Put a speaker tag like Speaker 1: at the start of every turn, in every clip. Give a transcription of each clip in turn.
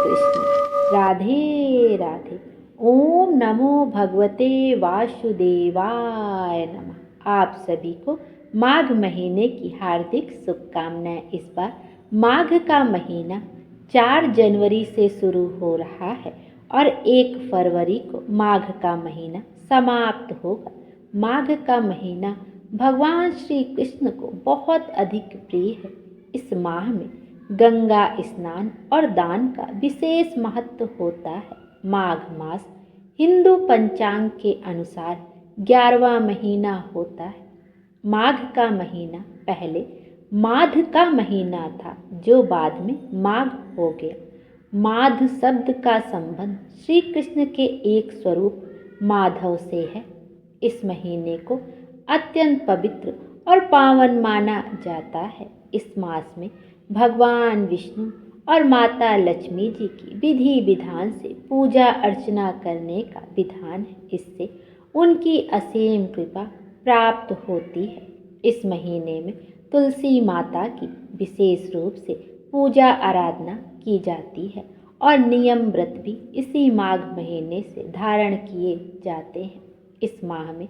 Speaker 1: कृष्ण। राधे राधे। ओम नमो भगवते वासुदेवाय नमः। आप सभी को माघ महीने की हार्दिक शुभकामनाएं। इस बार माघ का महीना 4 जनवरी से शुरू हो रहा है और 1 फरवरी को माघ का महीना समाप्त होगा। माघ का महीना भगवान श्री कृष्ण को बहुत अधिक प्रिय है। इस माह में गंगा स्नान और दान का विशेष महत्व होता है। माघ मास हिंदू पंचांग के अनुसार 11वां महीना होता है। माघ का महीना पहले माघ का महीना था, जो बाद में माघ हो गया। माघ शब्द का संबंध श्री कृष्ण के एक स्वरूप माधव से है। इस महीने को अत्यंत पवित्र और पावन माना जाता है। इस मास में भगवान विष्णु और माता लक्ष्मी जी की विधि विधान से पूजा अर्चना करने का विधान है। इससे उनकी असीम कृपा प्राप्त होती है। इस महीने में तुलसी माता की विशेष रूप से पूजा आराधना की जाती है और नियम व्रत भी इसी माघ महीने से धारण किए जाते हैं। इस माह में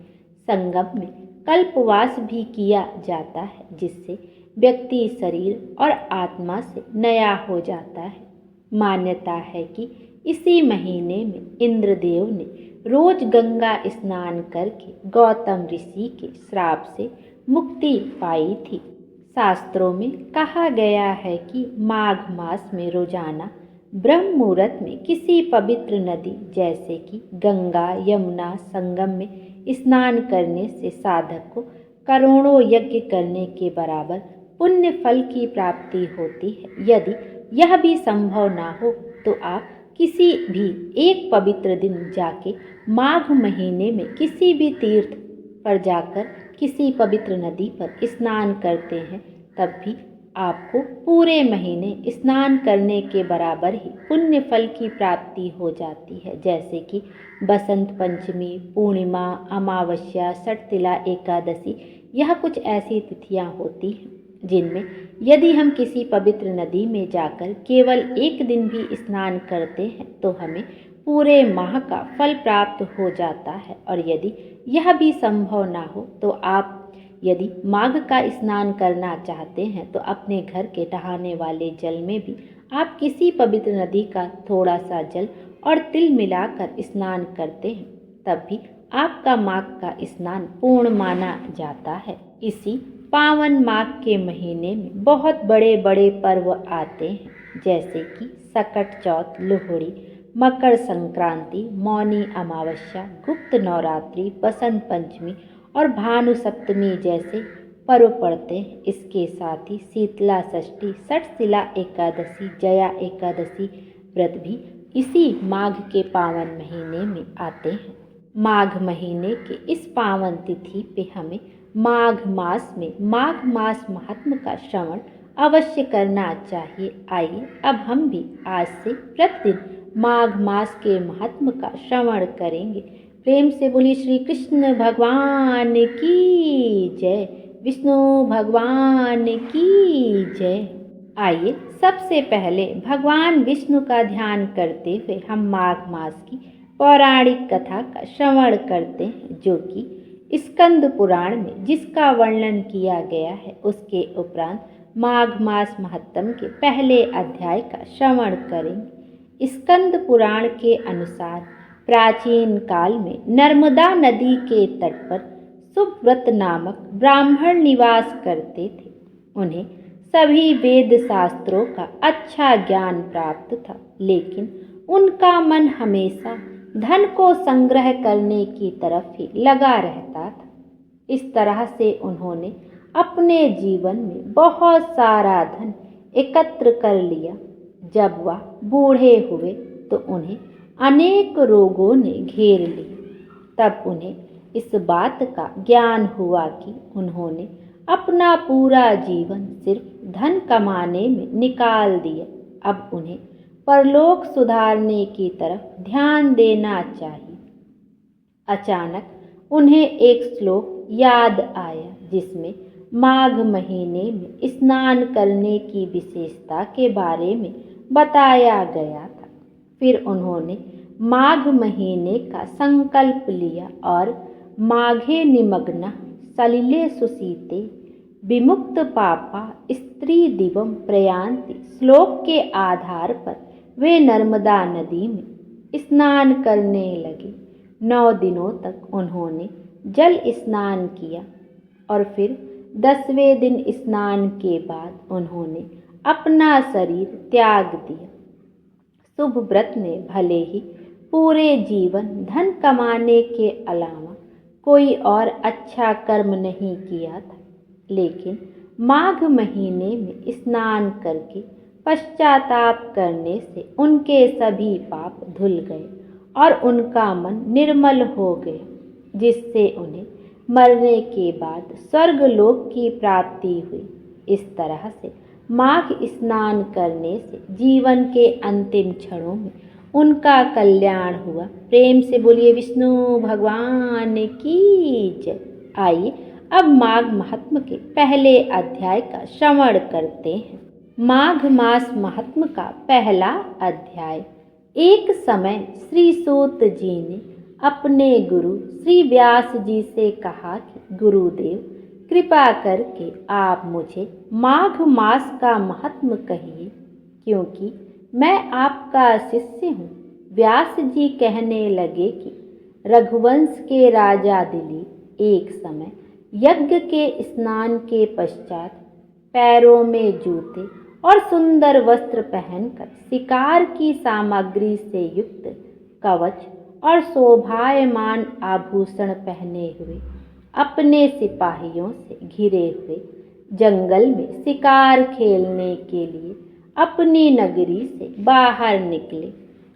Speaker 1: संगम में कल्पवास भी किया जाता है, जिससे व्यक्ति शरीर और आत्मा से नया हो जाता है। मान्यता है कि इसी महीने में इंद्रदेव ने रोज गंगा स्नान करके गौतम ऋषि के श्राप से मुक्ति पाई थी। शास्त्रों में कहा गया है कि माघ मास में रोजाना ब्रह्म मुहूर्त में किसी पवित्र नदी जैसे कि गंगा, यमुना, संगम में स्नान करने से साधक को करोड़ों यज्ञ करने के बराबर पुण्य फल की प्राप्ति होती है। यदि यह भी संभव ना हो तो आप किसी भी एक पवित्र दिन जाके माघ महीने में किसी भी तीर्थ पर जाकर किसी पवित्र नदी पर स्नान करते हैं, तब भी आपको पूरे महीने स्नान करने के बराबर ही पुण्य फल की प्राप्ति हो जाती है। जैसे कि बसंत पंचमी, पूर्णिमा, अमावस्या, सटतिला एकादशी, यह कुछ ऐसी तिथियां होती हैं जिनमें यदि हम किसी पवित्र नदी में जाकर केवल एक दिन भी स्नान करते हैं तो हमें पूरे माह का फल प्राप्त हो जाता है। और यदि यह भी संभव ना हो तो आप यदि माघ का स्नान करना चाहते हैं तो अपने घर के नहाने वाले जल में भी आप किसी पवित्र नदी का थोड़ा सा जल और तिल मिलाकर स्नान करते हैं, तब भी आपका माघ का स्नान पूर्ण माना जाता है। इसी पावन माघ के महीने में बहुत बड़े बड़े पर्व आते हैं, जैसे कि सकट चौथ, लोहड़ी, मकर संक्रांति, मौनी अमावस्या, गुप्त नवरात्रि, बसंत पंचमी और भानु सप्तमी जैसे पर्व पड़ते हैं। इसके साथ ही शीतला षष्ठी, सठशिला एकादशी, जया एकादशी व्रत भी इसी माघ के पावन महीने में आते हैं। माघ महीने के इस पावन तिथि पे हमें माघ मास में माघ मास महात्म का श्रवण अवश्य करना चाहिए। आइए अब हम भी आज से प्रतिदिन माघ मास के महात्म का श्रवण करेंगे। प्रेम से बोलिए श्री कृष्ण भगवान की जय, विष्णु भगवान की जय। आइए सबसे पहले भगवान विष्णु का ध्यान करते हुए हम माघ मास की पौराणिक कथा का श्रवण करते हैं, जो कि स्कंद पुराण में जिसका वर्णन किया गया है। उसके उपरांत माघ मास महात्म के पहले अध्याय का श्रवण करेंगे। स्कंद पुराण के अनुसार प्राचीन काल में नर्मदा नदी के तट पर सुव्रत नामक ब्राह्मण निवास करते थे। उन्हें सभी वेद शास्त्रों का अच्छा ज्ञान प्राप्त था, लेकिन उनका मन हमेशा धन को संग्रह करने की तरफ ही लगा रहता था। इस तरह से उन्होंने अपने जीवन में बहुत सारा धन एकत्र कर लिया। जब वह बूढ़े हुए तो उन्हें अनेक रोगों ने घेर लिया। तब उन्हें इस बात का ज्ञान हुआ कि उन्होंने अपना पूरा जीवन सिर्फ धन कमाने में निकाल दिया। अब उन्हें परलोक सुधारने की तरफ ध्यान देना चाहिए। अचानक उन्हें एक श्लोक याद आया, जिसमें माघ महीने में स्नान करने की विशेषता के बारे में बताया गया था। फिर उन्होंने माघ महीने का संकल्प लिया और माघे निमग्ना सलिले सुसीते विमुक्त पापा स्त्री दिवम प्रयान्ति श्लोक के आधार पर वे नर्मदा नदी में स्नान करने लगे। 9 दिनों तक उन्होंने जल स्नान किया और फिर 10वें दिन स्नान के बाद उन्होंने अपना शरीर त्याग दिया। शुभ व्रत ने भले ही पूरे जीवन धन कमाने के अलावा कोई और अच्छा कर्म नहीं किया था, लेकिन माघ महीने में स्नान करके पश्चाताप करने से उनके सभी पाप धुल गए और उनका मन निर्मल हो गया, जिससे उन्हें मरने के बाद स्वर्गलोक की प्राप्ति हुई। इस तरह से माघ स्नान करने से जीवन के अंतिम क्षणों में उनका कल्याण हुआ। प्रेम से बोलिए विष्णु भगवान की जय। आइए अब माघ महात्म के पहले अध्याय का श्रवण करते हैं। माघ मास महात्म का पहला अध्याय। एक समय श्री सूत जी ने अपने गुरु श्री व्यास जी से कहा कि गुरुदेव, कृपा करके आप मुझे माघ मास का महात्म कहिए, क्योंकि मैं आपका शिष्य हूँ। व्यास जी कहने लगे कि रघुवंश के राजा दिलीप एक समय यज्ञ के स्नान के पश्चात पैरों में जूते और सुंदर वस्त्र पहनकर शिकार की सामग्री से युक्त कवच और शोभायमान आभूषण पहने हुए अपने सिपाहियों से घिरे हुए जंगल में शिकार खेलने के लिए अपनी नगरी से बाहर निकले।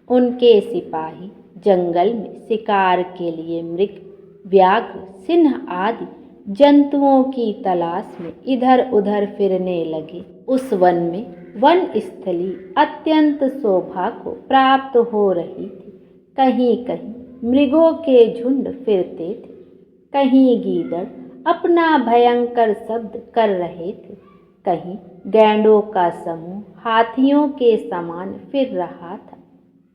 Speaker 1: उनके सिपाही जंगल में शिकार के लिए मृग, व्याघ्र, सिंह आदि जंतुओं की तलाश में इधर उधर फिरने लगे। उस वन में वन स्थली अत्यंत शोभा को प्राप्त हो रही थी। कहीं कहीं मृगों के झुंड फिरते थे, कहीं गीदड़ अपना भयंकर शब्द कर रहे थे, कहीं गैंडों का समूह हाथियों के समान फिर रहा था,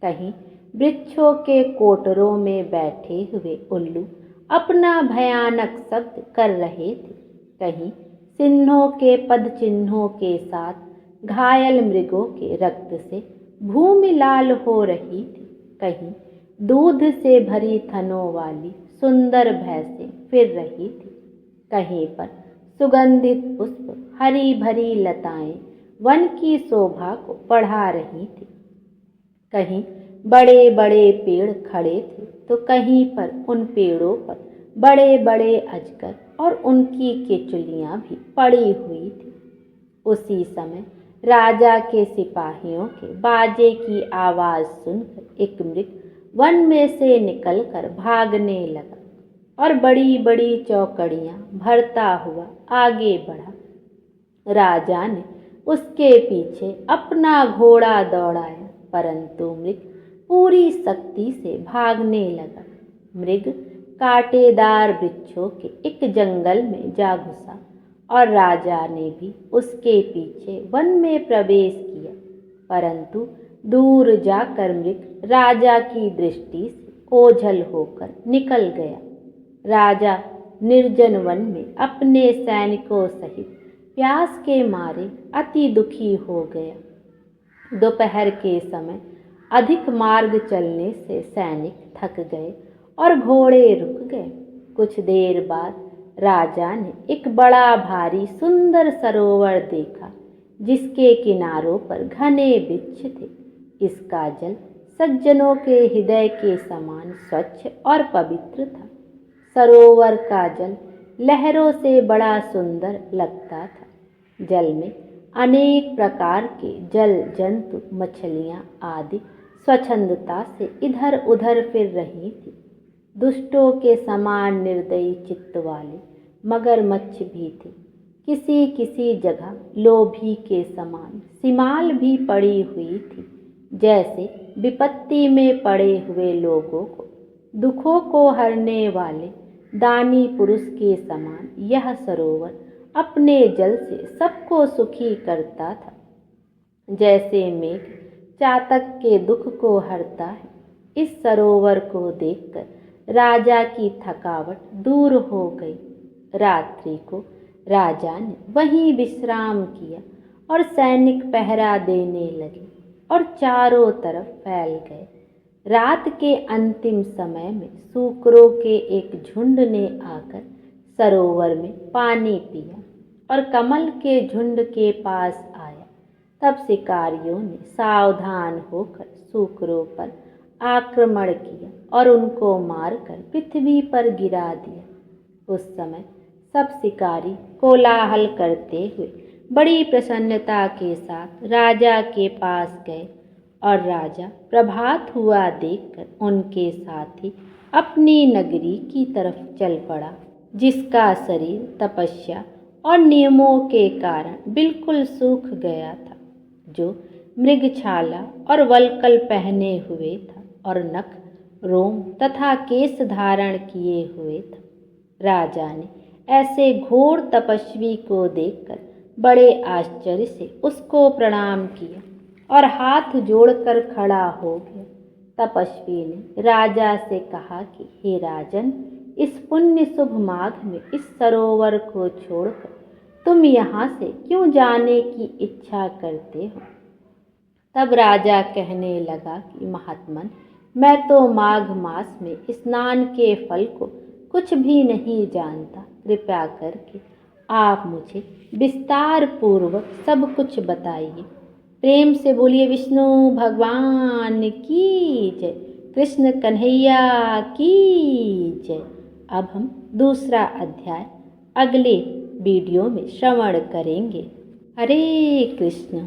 Speaker 1: कहीं वृक्षों के कोटरों में बैठे हुए उल्लू अपना भयानक शब्द कर रहे थे, कहीं सिंहों के पद चिन्हों के साथ घायल मृगों के रक्त से भूमि लाल हो रही थी, कहीं दूध से भरी थनों वाली सुंदर भैंसें फिर रही थी, कहीं पर सुगंधित पुष्प हरी भरी लताएं वन की शोभा को बढ़ा रही थी, कहीं बड़े बड़े पेड़ खड़े थे तो कहीं पर उन पेड़ों पर बड़े बड़े अजगर और उनकी केचुलियां भी पड़ी हुई थी। उसी समय राजा के सिपाहियों के बाजे की आवाज सुनकर एक मृग वन में से निकलकर भागने लगा और बड़ी बड़ी चौकड़ियां भरता हुआ आगे बढ़ा। राजा ने उसके पीछे अपना घोड़ा दौड़ाया, परंतु मृग पूरी शक्ति से भागने लगा। मृग कांटेदार वृक्षों के एक जंगल में जा घुसा और राजा ने भी उसके पीछे वन में प्रवेश किया, परंतु दूर जाकर मृग राजा की दृष्टि से ओझल होकर निकल गया। राजा निर्जन वन में अपने सैनिकों सहित प्यास के मारे अति दुखी हो गया। दोपहर के समय अधिक मार्ग चलने से सैनिक थक गए और घोड़े रुक गए। कुछ देर बाद राजा ने एक बड़ा भारी सुंदर सरोवर देखा, जिसके किनारों पर घने वृक्ष थे। इसका जल सज्जनों के हृदय के समान स्वच्छ और पवित्र था। सरोवर का जल लहरों से बड़ा सुंदर लगता था। जल में अनेक प्रकार के जल जंतु, मछलियां आदि स्वच्छंदता से इधर उधर फिर रही थी। दुष्टों के समान निर्दयी चित्त वाले मगरमच्छ भी थे। किसी किसी जगह लोभी के समान सिमाल भी पड़ी हुई थी। जैसे विपत्ति में पड़े हुए लोगों को दुखों को हरने वाले दानी पुरुष के समान यह सरोवर अपने जल से सबको सुखी करता था। जैसे मेघ चातक के दुख को हरता है। इस सरोवर को देखकर राजा की थकावट दूर हो गई। रात्रि को राजा ने वहीं विश्राम किया और सैनिक पहरा देने लगे और चारों तरफ फैल गए। रात के अंतिम समय में सूकरों के एक झुंड ने आकर सरोवर में पानी पिया और कमल के झुंड के पास आया। तब शिकारियों ने सावधान होकर सूकरों पर आक्रमण किया और उनको मारकर पृथ्वी पर गिरा दिया। उस समय सब शिकारी कोलाहल करते हुए बड़ी प्रसन्नता के साथ राजा के पास गए और राजा प्रभात हुआ देखकर उनके साथ ही अपनी नगरी की तरफ चल पड़ा, जिसका शरीर तपस्या और नियमों के कारण बिल्कुल सूख गया था, जो मृगछाला और वल्कल पहने हुए था और नख, रोम तथा केश धारण किए हुए था। राजा ने ऐसे घोर तपस्वी को देखकर बड़े आश्चर्य से उसको प्रणाम किया और हाथ जोड़कर खड़ा हो गया। तपस्वी ने राजा से कहा कि हे राजन, इस पुण्य शुभ माघ में इस सरोवर को छोड़कर तुम यहाँ से क्यों जाने की इच्छा करते हो? तब राजा कहने लगा कि महात्मन, मैं तो माघ मास में स्नान के फल को कुछ भी नहीं जानता। कृपया करके आप मुझे विस्तार पूर्वक सब कुछ बताइए। प्रेम से बोलिए विष्णु भगवान की जय, कृष्ण कन्हैया की जय। अब हम दूसरा अध्याय अगले वीडियो में श्रवण करेंगे। हरे कृष्ण।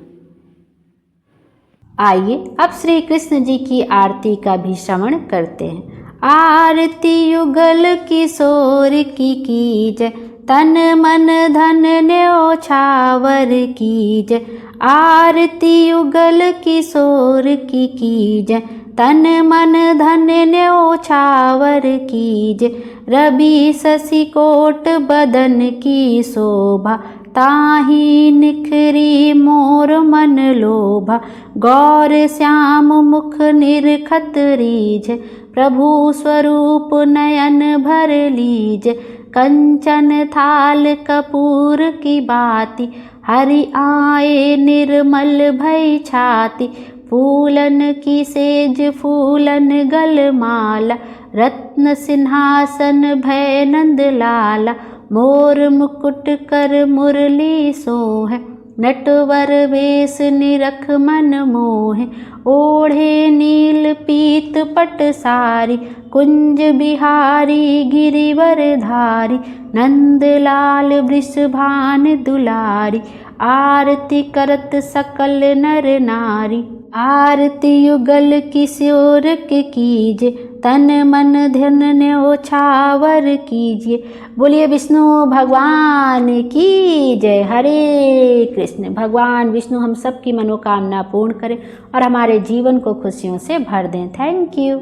Speaker 1: आइए अब श्री कृष्ण जी की आरती का भी श्रवण करते हैं। आरती युगल किशोर की कीजय, तन मन धन न्योछावर कीजय। आरती युगल किशोर की कीजय, तन मन धन न्योछावर कीजय। रवि शशि कोट बदन की शोभा, ताहि निखरी मोर मन लोभा। गौर श्याम मुख निरखत रीझ, प्रभु स्वरूप नयन भर लीज। कंचन थाल कपूर की बाती, हरि आए निर्मल भई छाती। फूलन की सेज फूलन गल माला, रत्न सिंहासन भय नंद लाला। मोर मुकुट कर मुरली सोह, नटवर वेश निरख मन मोह। ओढ़े नील पीत पट सारी, कुंज बिहारी गिरिवर धारी। नंदलाल वृषभान दुलारी, आरती करत सकल नर नारी। आरती युगल किशोर के कीजे, तन मन धन न्योछावर कीजिए। बोलिए विष्णु भगवान की जय। हरे कृष्ण। भगवान विष्णु हम सब की मनोकामना पूर्ण करें और हमारे जीवन को खुशियों से भर दें। Thank you.